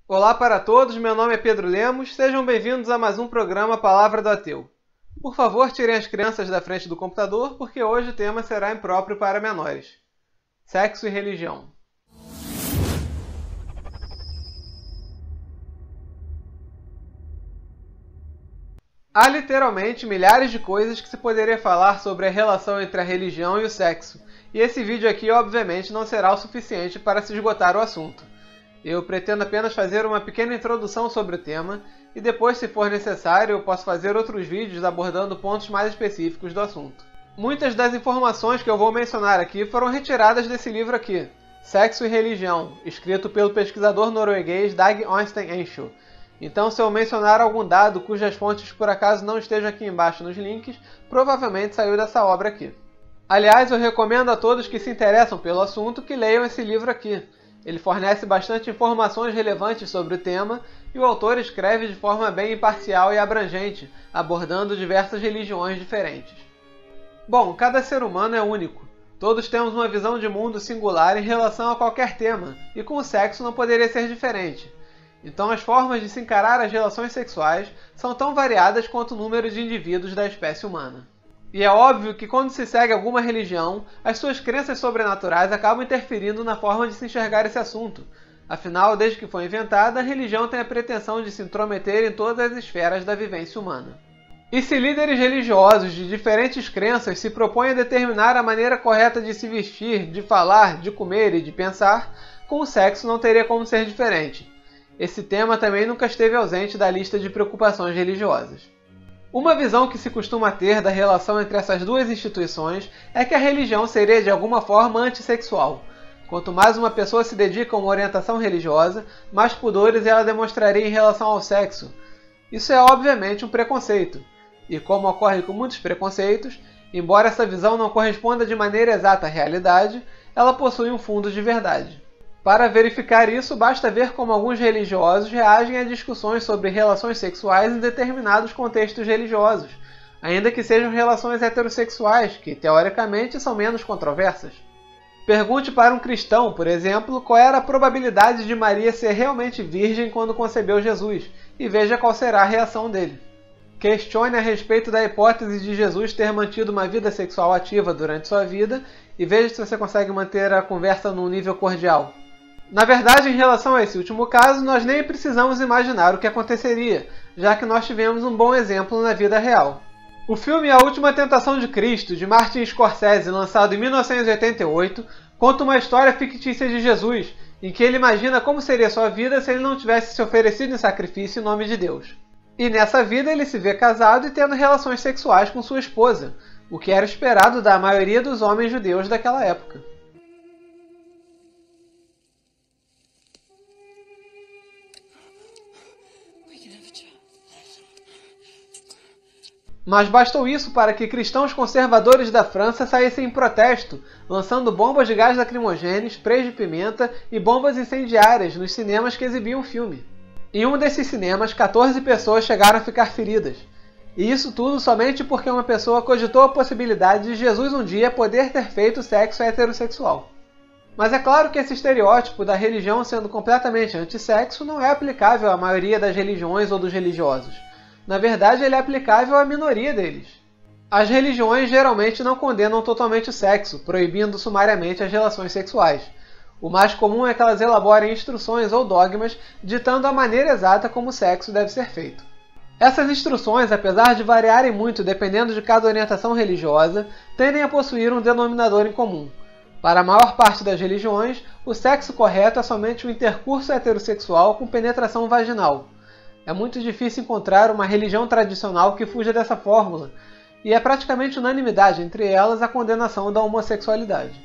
Olá para todos, meu nome é Pedro Lemos, sejam bem-vindos a mais um programa Palavra do Ateu. Por favor, tirem as crianças da frente do computador, porque hoje o tema será impróprio para menores. Sexo e religião. Há literalmente milhares de coisas que se poderia falar sobre a relação entre a religião e o sexo, e esse vídeo aqui obviamente não será o suficiente para se esgotar o assunto. Eu pretendo apenas fazer uma pequena introdução sobre o tema, e depois, se for necessário, eu posso fazer outros vídeos abordando pontos mais específicos do assunto. Muitas das informações que eu vou mencionar aqui foram retiradas desse livro aqui, Sexo e Religião, escrito pelo pesquisador norueguês Dag Øystein. Então, se eu mencionar algum dado cujas fontes por acaso não estejam aqui embaixo nos links, provavelmente saiu dessa obra aqui. Aliás, eu recomendo a todos que se interessam pelo assunto que leiam esse livro aqui. Ele fornece bastante informações relevantes sobre o tema e o autor escreve de forma bem imparcial e abrangente, abordando diversas religiões diferentes. Bom, cada ser humano é único. Todos temos uma visão de mundo singular em relação a qualquer tema, e com o sexo não poderia ser diferente. Então as formas de se encarar as relações sexuais são tão variadas quanto o número de indivíduos da espécie humana. E é óbvio que quando se segue alguma religião, as suas crenças sobrenaturais acabam interferindo na forma de se enxergar esse assunto. Afinal, desde que foi inventada, a religião tem a pretensão de se intrometer em todas as esferas da vivência humana. E se líderes religiosos de diferentes crenças se propõem a determinar a maneira correta de se vestir, de falar, de comer e de pensar, com o sexo não teria como ser diferente. Esse tema também nunca esteve ausente da lista de preocupações religiosas. Uma visão que se costuma ter da relação entre essas duas instituições é que a religião seria de alguma forma antissexual. Quanto mais uma pessoa se dedica a uma orientação religiosa, mais pudores ela demonstraria em relação ao sexo. Isso é obviamente um preconceito. E como ocorre com muitos preconceitos, embora essa visão não corresponda de maneira exata à realidade, ela possui um fundo de verdade. Para verificar isso, basta ver como alguns religiosos reagem a discussões sobre relações sexuais em determinados contextos religiosos, ainda que sejam relações heterossexuais, que teoricamente são menos controversas. Pergunte para um cristão, por exemplo, qual era a probabilidade de Maria ser realmente virgem quando concebeu Jesus, e veja qual será a reação dele. Questione a respeito da hipótese de Jesus ter mantido uma vida sexual ativa durante sua vida, e veja se você consegue manter a conversa num nível cordial. Na verdade, em relação a esse último caso, nós nem precisamos imaginar o que aconteceria, já que nós tivemos um bom exemplo na vida real. O filme A Última Tentação de Cristo, de Martin Scorsese, lançado em 1988, conta uma história fictícia de Jesus, em que ele imagina como seria sua vida se ele não tivesse se oferecido em sacrifício em nome de Deus. E nessa vida ele se vê casado e tendo relações sexuais com sua esposa, o que era esperado da maioria dos homens judeus daquela época. Mas bastou isso para que cristãos conservadores da França saíssem em protesto, lançando bombas de gás lacrimogêneo, sprays de pimenta e bombas incendiárias nos cinemas que exibiam o filme. Em um desses cinemas, 14 pessoas chegaram a ficar feridas. E isso tudo somente porque uma pessoa cogitou a possibilidade de Jesus um dia poder ter feito sexo heterossexual. Mas é claro que esse estereótipo da religião sendo completamente antissexo não é aplicável à maioria das religiões ou dos religiosos. Na verdade, ele é aplicável à minoria deles. As religiões geralmente não condenam totalmente o sexo, proibindo sumariamente as relações sexuais. O mais comum é que elas elaborem instruções ou dogmas ditando a maneira exata como o sexo deve ser feito. Essas instruções, apesar de variarem muito dependendo de cada orientação religiosa, tendem a possuir um denominador em comum. Para a maior parte das religiões, o sexo correto é somente o intercurso heterossexual com penetração vaginal. É muito difícil encontrar uma religião tradicional que fuja dessa fórmula, e é praticamente unanimidade entre elas a condenação da homossexualidade.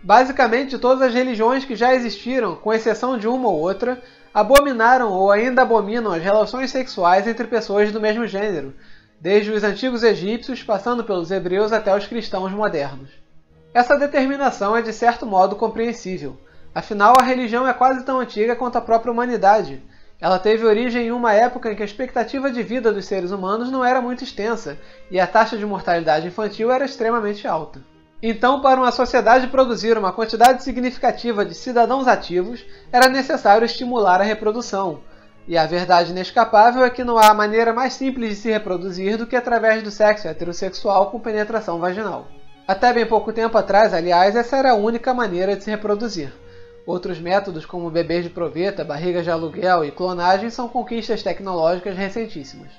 Basicamente, todas as religiões que já existiram, com exceção de uma ou outra, abominaram ou ainda abominam as relações sexuais entre pessoas do mesmo gênero, desde os antigos egípcios, passando pelos hebreus até os cristãos modernos. Essa determinação é de certo modo compreensível, afinal a religião é quase tão antiga quanto a própria humanidade. Ela teve origem em uma época em que a expectativa de vida dos seres humanos não era muito extensa, e a taxa de mortalidade infantil era extremamente alta. Então, para uma sociedade produzir uma quantidade significativa de cidadãos ativos, era necessário estimular a reprodução. E a verdade inescapável é que não há maneira mais simples de se reproduzir do que através do sexo heterossexual com penetração vaginal. Até bem pouco tempo atrás, aliás, essa era a única maneira de se reproduzir. Outros métodos, como bebês de proveta, barrigas de aluguel e clonagem, são conquistas tecnológicas recentíssimas.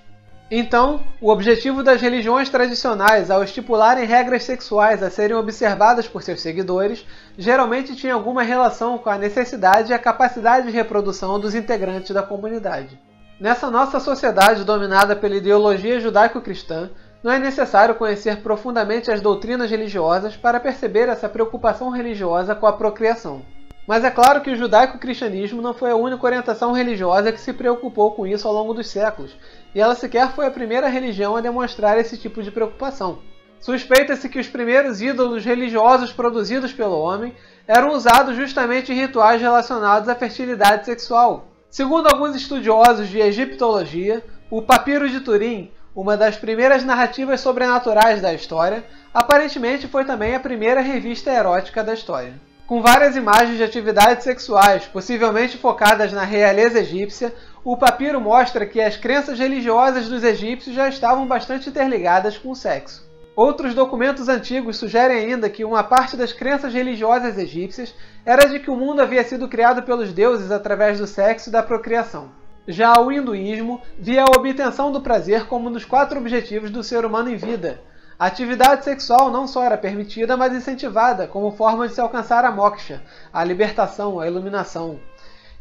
Então, o objetivo das religiões tradicionais, ao estipularem regras sexuais a serem observadas por seus seguidores, geralmente tinha alguma relação com a necessidade e a capacidade de reprodução dos integrantes da comunidade. Nessa nossa sociedade dominada pela ideologia judaico-cristã, não é necessário conhecer profundamente as doutrinas religiosas para perceber essa preocupação religiosa com a procriação. Mas é claro que o judaico-cristianismo não foi a única orientação religiosa que se preocupou com isso ao longo dos séculos, e ela sequer foi a primeira religião a demonstrar esse tipo de preocupação. Suspeita-se que os primeiros ídolos religiosos produzidos pelo homem eram usados justamente em rituais relacionados à fertilidade sexual. Segundo alguns estudiosos de egiptologia, o Papiro de Turim, uma das primeiras narrativas sobrenaturais da história, aparentemente foi também a primeira revista erótica da história. Com várias imagens de atividades sexuais, possivelmente focadas na realeza egípcia, o papiro mostra que as crenças religiosas dos egípcios já estavam bastante interligadas com o sexo. Outros documentos antigos sugerem ainda que uma parte das crenças religiosas egípcias era de que o mundo havia sido criado pelos deuses através do sexo e da procriação. Já o hinduísmo via a obtenção do prazer como um dos 4 objetivos do ser humano em vida. A atividade sexual não só era permitida, mas incentivada, como forma de se alcançar a moksha, a libertação, a iluminação.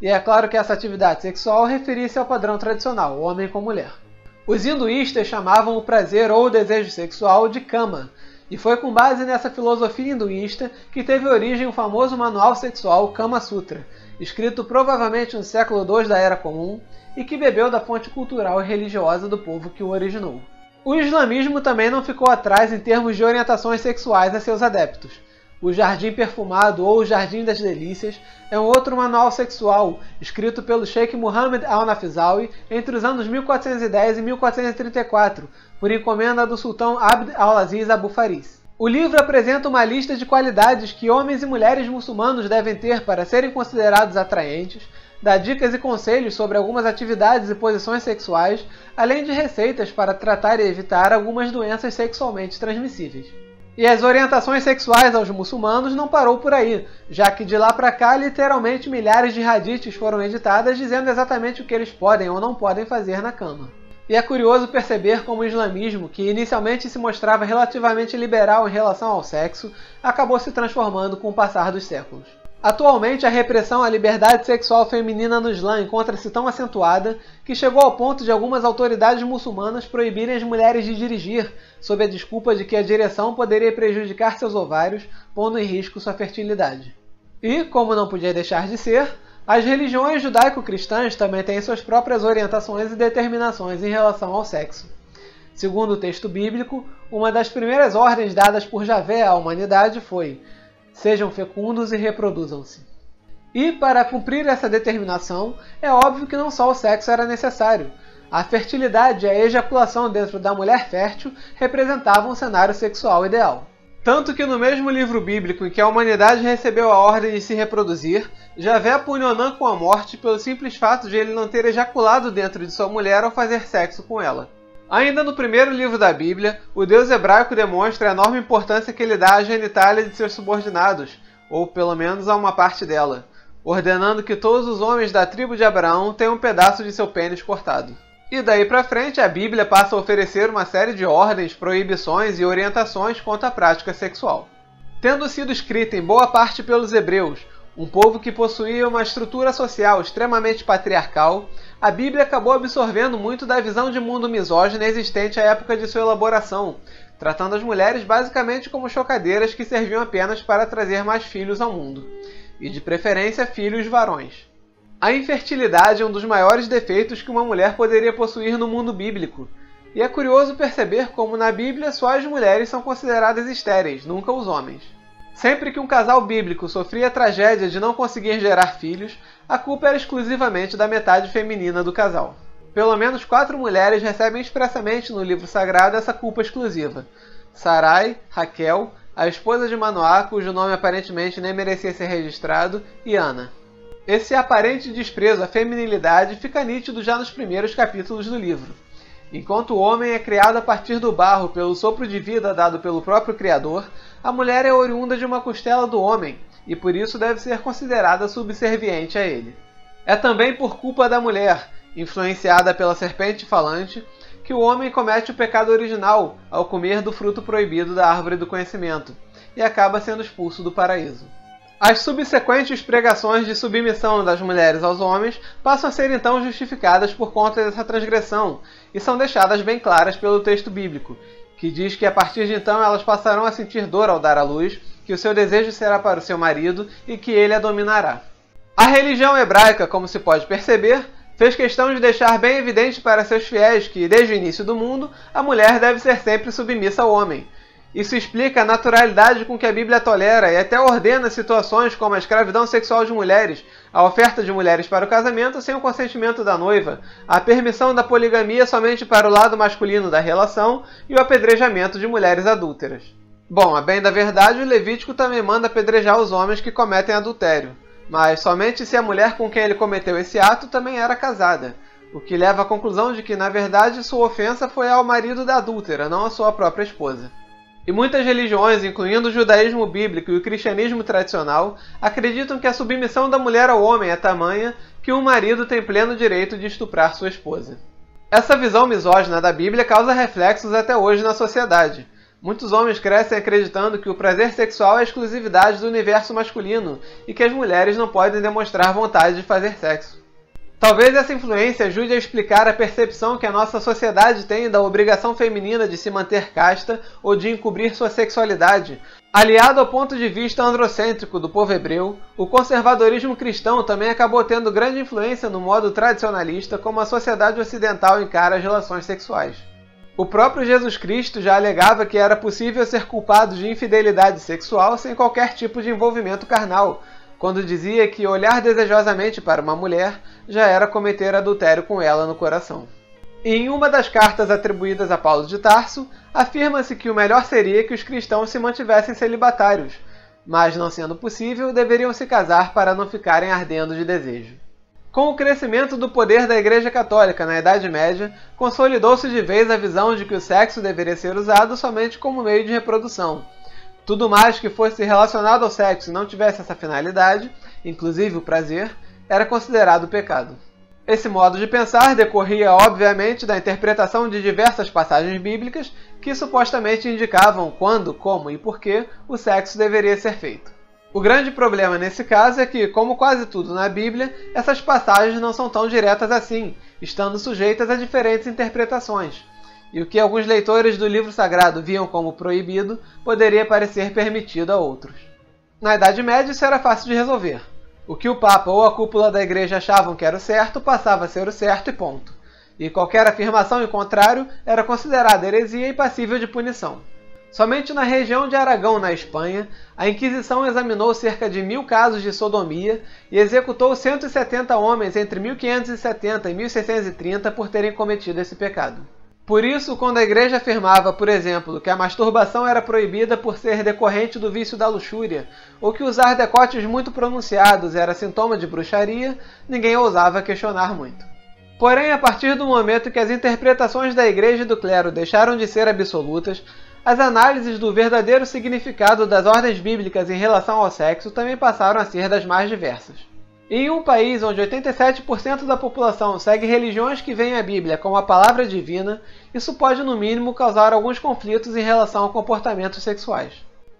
E é claro que essa atividade sexual referia-se ao padrão tradicional, homem com mulher. Os hinduístas chamavam o prazer ou o desejo sexual de kama, e foi com base nessa filosofia hinduísta que teve origem o famoso manual sexual Kama Sutra, escrito provavelmente no século II da Era Comum, e que bebeu da fonte cultural e religiosa do povo que o originou. O islamismo também não ficou atrás em termos de orientações sexuais a seus adeptos. O Jardim Perfumado ou o Jardim das Delícias é um outro manual sexual, escrito pelo Sheikh Muhammad al-Nafzawi entre os anos 1410 e 1434, por encomenda do sultão Abd al-Aziz Abu Faris. O livro apresenta uma lista de qualidades que homens e mulheres muçulmanos devem ter para serem considerados atraentes, dá dicas e conselhos sobre algumas atividades e posições sexuais, além de receitas para tratar e evitar algumas doenças sexualmente transmissíveis. E as orientações sexuais aos muçulmanos não parou por aí, já que de lá para cá literalmente milhares de hadiths foram editadas dizendo exatamente o que eles podem ou não podem fazer na cama. E é curioso perceber como o islamismo, que inicialmente se mostrava relativamente liberal em relação ao sexo, acabou se transformando com o passar dos séculos. Atualmente, a repressão à liberdade sexual feminina no Islã encontra-se tão acentuada que chegou ao ponto de algumas autoridades muçulmanas proibirem as mulheres de dirigir, sob a desculpa de que a direção poderia prejudicar seus ovários, pondo em risco sua fertilidade. E, como não podia deixar de ser, as religiões judaico-cristãs também têm suas próprias orientações e determinações em relação ao sexo. Segundo o texto bíblico, uma das primeiras ordens dadas por Javé à humanidade foi: sejam fecundos e reproduzam-se. E, para cumprir essa determinação, é óbvio que não só o sexo era necessário. A fertilidade e a ejaculação dentro da mulher fértil representavam um cenário sexual ideal. Tanto que no mesmo livro bíblico em que a humanidade recebeu a ordem de se reproduzir, Javé pune Onã com a morte pelo simples fato de ele não ter ejaculado dentro de sua mulher ao fazer sexo com ela. Ainda no primeiro livro da Bíblia, o Deus hebraico demonstra a enorme importância que ele dá à genitália de seus subordinados, ou pelo menos a uma parte dela, ordenando que todos os homens da tribo de Abraão tenham um pedaço de seu pênis cortado. E daí para frente, a Bíblia passa a oferecer uma série de ordens, proibições e orientações quanto à prática sexual. Tendo sido escrita em boa parte pelos hebreus, um povo que possuía uma estrutura social extremamente patriarcal, a Bíblia acabou absorvendo muito da visão de mundo misógina existente à época de sua elaboração, tratando as mulheres basicamente como chocadeiras que serviam apenas para trazer mais filhos ao mundo, e de preferência filhos varões. A infertilidade é um dos maiores defeitos que uma mulher poderia possuir no mundo bíblico, e é curioso perceber como na Bíblia só as mulheres são consideradas estéreis, nunca os homens. Sempre que um casal bíblico sofria a tragédia de não conseguir gerar filhos, a culpa era exclusivamente da metade feminina do casal. Pelo menos 4 mulheres recebem expressamente no livro sagrado essa culpa exclusiva: Sarai, Raquel, a esposa de Manoá, cujo nome aparentemente nem merecia ser registrado, e Ana. Esse aparente desprezo à feminilidade fica nítido já nos primeiros capítulos do livro. Enquanto o homem é criado a partir do barro pelo sopro de vida dado pelo próprio Criador, a mulher é oriunda de uma costela do homem, e por isso deve ser considerada subserviente a ele. É também por culpa da mulher, influenciada pela serpente falante, que o homem comete o pecado original ao comer do fruto proibido da árvore do conhecimento, e acaba sendo expulso do paraíso. As subsequentes pregações de submissão das mulheres aos homens passam a ser então justificadas por conta dessa transgressão, e são deixadas bem claras pelo texto bíblico, que diz que a partir de então elas passarão a sentir dor ao dar à luz, que o seu desejo será para o seu marido e que ele a dominará. A religião hebraica, como se pode perceber, fez questão de deixar bem evidente para seus fiéis que, desde o início do mundo, a mulher deve ser sempre submissa ao homem. Isso explica a naturalidade com que a Bíblia tolera e até ordena situações como a escravidão sexual de mulheres, a oferta de mulheres para o casamento sem o consentimento da noiva, a permissão da poligamia somente para o lado masculino da relação e o apedrejamento de mulheres adúlteras. Bom, a bem da verdade, o Levítico também manda apedrejar os homens que cometem adultério, mas somente se a mulher com quem ele cometeu esse ato também era casada, o que leva à conclusão de que, na verdade, sua ofensa foi ao marido da adúltera, não à sua própria esposa. E muitas religiões, incluindo o judaísmo bíblico e o cristianismo tradicional, acreditam que a submissão da mulher ao homem é tamanha que um marido tem pleno direito de estuprar sua esposa. Essa visão misógina da Bíblia causa reflexos até hoje na sociedade. Muitos homens crescem acreditando que o prazer sexual é exclusividade do universo masculino e que as mulheres não podem demonstrar vontade de fazer sexo. Talvez essa influência ajude a explicar a percepção que a nossa sociedade tem da obrigação feminina de se manter casta ou de encobrir sua sexualidade. Aliado ao ponto de vista androcêntrico do povo hebreu, o conservadorismo cristão também acabou tendo grande influência no modo tradicionalista como a sociedade ocidental encara as relações sexuais. O próprio Jesus Cristo já alegava que era possível ser culpado de infidelidade sexual sem qualquer tipo de envolvimento carnal, quando dizia que olhar desejosamente para uma mulher já era cometer adultério com ela no coração. E em uma das cartas atribuídas a Paulo de Tarso, afirma-se que o melhor seria que os cristãos se mantivessem celibatários, mas não sendo possível, deveriam se casar para não ficarem ardendo de desejo. Com o crescimento do poder da Igreja Católica na Idade Média, consolidou-se de vez a visão de que o sexo deveria ser usado somente como meio de reprodução. Tudo mais que fosse relacionado ao sexo e não tivesse essa finalidade, inclusive o prazer, era considerado pecado. Esse modo de pensar decorria, obviamente, da interpretação de diversas passagens bíblicas que supostamente indicavam quando, como e por que o sexo deveria ser feito. O grande problema nesse caso é que, como quase tudo na Bíblia, essas passagens não são tão diretas assim, estando sujeitas a diferentes interpretações. E o que alguns leitores do livro sagrado viam como proibido, poderia parecer permitido a outros. Na Idade Média isso era fácil de resolver. O que o Papa ou a cúpula da Igreja achavam que era o certo, passava a ser o certo e ponto. E qualquer afirmação em contrário era considerada heresia e passível de punição. Somente na região de Aragão, na Espanha, a Inquisição examinou cerca de 1000 casos de sodomia e executou 170 homens entre 1570 e 1630 por terem cometido esse pecado. Por isso, quando a Igreja afirmava, por exemplo, que a masturbação era proibida por ser decorrente do vício da luxúria, ou que usar decotes muito pronunciados era sintoma de bruxaria, ninguém ousava questionar muito. Porém, a partir do momento que as interpretações da Igreja e do clero deixaram de ser absolutas, as análises do verdadeiro significado das ordens bíblicas em relação ao sexo também passaram a ser das mais diversas. Em um país onde 87% da população segue religiões que veem a Bíblia como a palavra divina, isso pode no mínimo causar alguns conflitos em relação a comportamentos sexuais.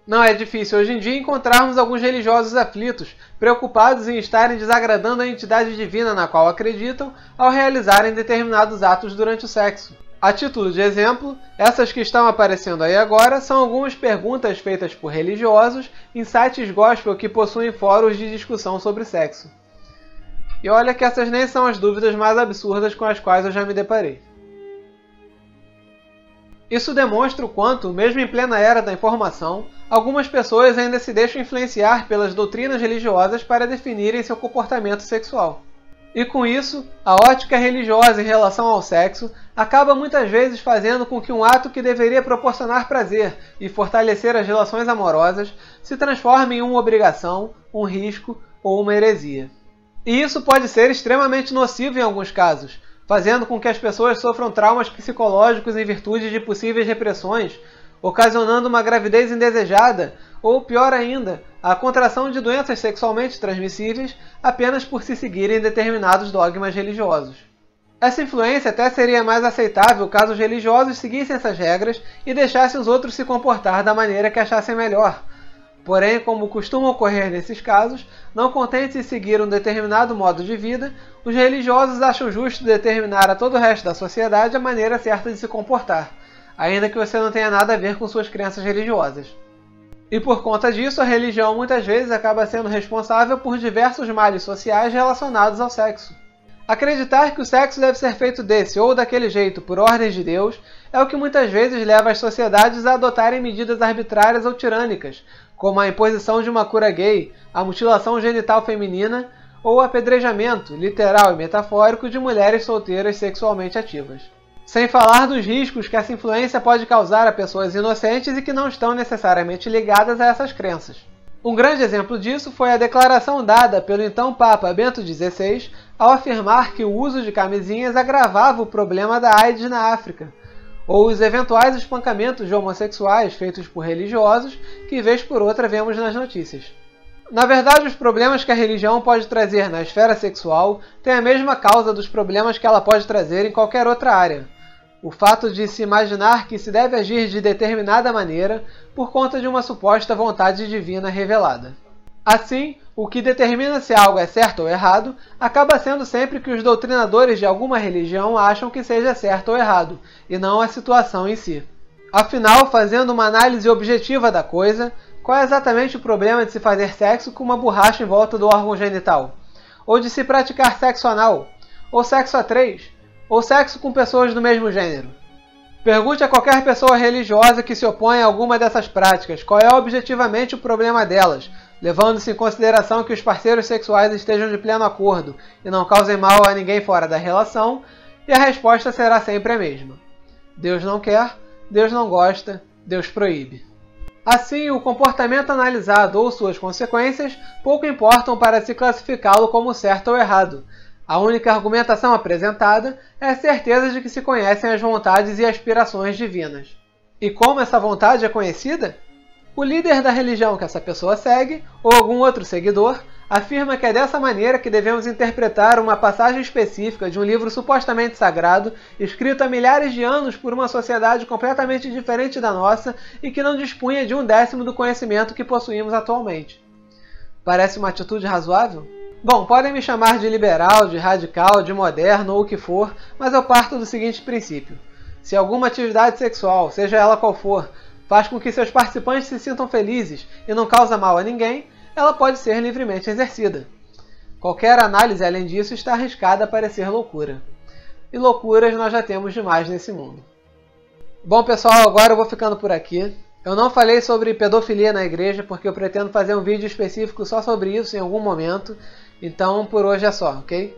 Não é difícil hoje em dia encontrarmos alguns religiosos aflitos, preocupados em estarem desagradando a entidade divina na qual acreditam ao realizarem determinados atos durante o sexo. A título de exemplo, essas que estão aparecendo aí agora são algumas perguntas feitas por religiosos em sites gospel que possuem fóruns de discussão sobre sexo. E olha que essas nem são as dúvidas mais absurdas com as quais eu já me deparei. Isso demonstra o quanto, mesmo em plena era da informação, algumas pessoas ainda se deixam influenciar pelas doutrinas religiosas para definirem seu comportamento sexual. E com isso, a ótica religiosa em relação ao sexo acaba muitas vezes fazendo com que um ato que deveria proporcionar prazer e fortalecer as relações amorosas se transforme em uma obrigação, um risco ou uma heresia. E isso pode ser extremamente nocivo em alguns casos, fazendo com que as pessoas sofram traumas psicológicos em virtude de possíveis repressões, ocasionando uma gravidez indesejada ou, pior ainda, a contração de doenças sexualmente transmissíveis apenas por se seguirem determinados dogmas religiosos. Essa influência até seria mais aceitável caso os religiosos seguissem essas regras e deixassem os outros se comportar da maneira que achassem melhor. Porém, como costuma ocorrer nesses casos, não contentes em seguir um determinado modo de vida, os religiosos acham justo determinar a todo o resto da sociedade a maneira certa de se comportar, ainda que você não tenha nada a ver com suas crenças religiosas. E por conta disso, a religião muitas vezes acaba sendo responsável por diversos males sociais relacionados ao sexo. Acreditar que o sexo deve ser feito desse ou daquele jeito por ordens de Deus é o que muitas vezes leva as sociedades a adotarem medidas arbitrárias ou tirânicas, como a imposição de uma cura gay, a mutilação genital feminina ou o apedrejamento, literal e metafórico, de mulheres solteiras sexualmente ativas. Sem falar dos riscos que essa influência pode causar a pessoas inocentes e que não estão necessariamente ligadas a essas crenças. Um grande exemplo disso foi a declaração dada pelo então Papa Bento XVI ao afirmar que o uso de camisinhas agravava o problema da AIDS na África, ou os eventuais espancamentos de homossexuais feitos por religiosos que vez por outra vemos nas notícias. Na verdade, os problemas que a religião pode trazer na esfera sexual têm a mesma causa dos problemas que ela pode trazer em qualquer outra área. O fato de se imaginar que se deve agir de determinada maneira por conta de uma suposta vontade divina revelada. Assim, o que determina se algo é certo ou errado acaba sendo sempre que os doutrinadores de alguma religião acham que seja certo ou errado, e não a situação em si. Afinal, fazendo uma análise objetiva da coisa, qual é exatamente o problema de se fazer sexo com uma borracha em volta do órgão genital? Ou de se praticar sexo anal? Ou sexo a três? Ou sexo com pessoas do mesmo gênero? Pergunte a qualquer pessoa religiosa que se opõe a alguma dessas práticas qual é objetivamente o problema delas, levando-se em consideração que os parceiros sexuais estejam de pleno acordo e não causem mal a ninguém fora da relação, e a resposta será sempre a mesma. Deus não quer, Deus não gosta, Deus proíbe. Assim, o comportamento analisado ou suas consequências pouco importam para se classificá-lo como certo ou errado. A única argumentação apresentada é a certeza de que se conhecem as vontades e aspirações divinas. E como essa vontade é conhecida? O líder da religião que essa pessoa segue, ou algum outro seguidor, afirma que é dessa maneira que devemos interpretar uma passagem específica de um livro supostamente sagrado, escrito há milhares de anos por uma sociedade completamente diferente da nossa e que não dispunha de 1/10 do conhecimento que possuímos atualmente. Parece uma atitude razoável? Bom, podem me chamar de liberal, de radical, de moderno ou o que for, mas eu parto do seguinte princípio. Se alguma atividade sexual, seja ela qual for, faz com que seus participantes se sintam felizes e não causa mal a ninguém, ela pode ser livremente exercida. Qualquer análise além disso está arriscada a parecer loucura. E loucuras nós já temos demais nesse mundo. Bom pessoal, agora eu vou ficando por aqui. Eu não falei sobre pedofilia na igreja porque eu pretendo fazer um vídeo específico só sobre isso em algum momento. Então por hoje é só, ok?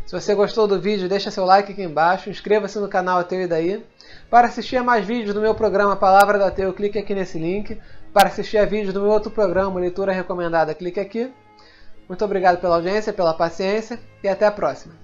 Se você gostou do vídeo, deixa seu like aqui embaixo, inscreva-se no canal Ateu e Daí. Para assistir a mais vídeos do meu programa Palavra do Ateu, clique aqui nesse link. Para assistir a vídeos do meu outro programa, Leitura Recomendada, clique aqui. Muito obrigado pela audiência, pela paciência e até a próxima.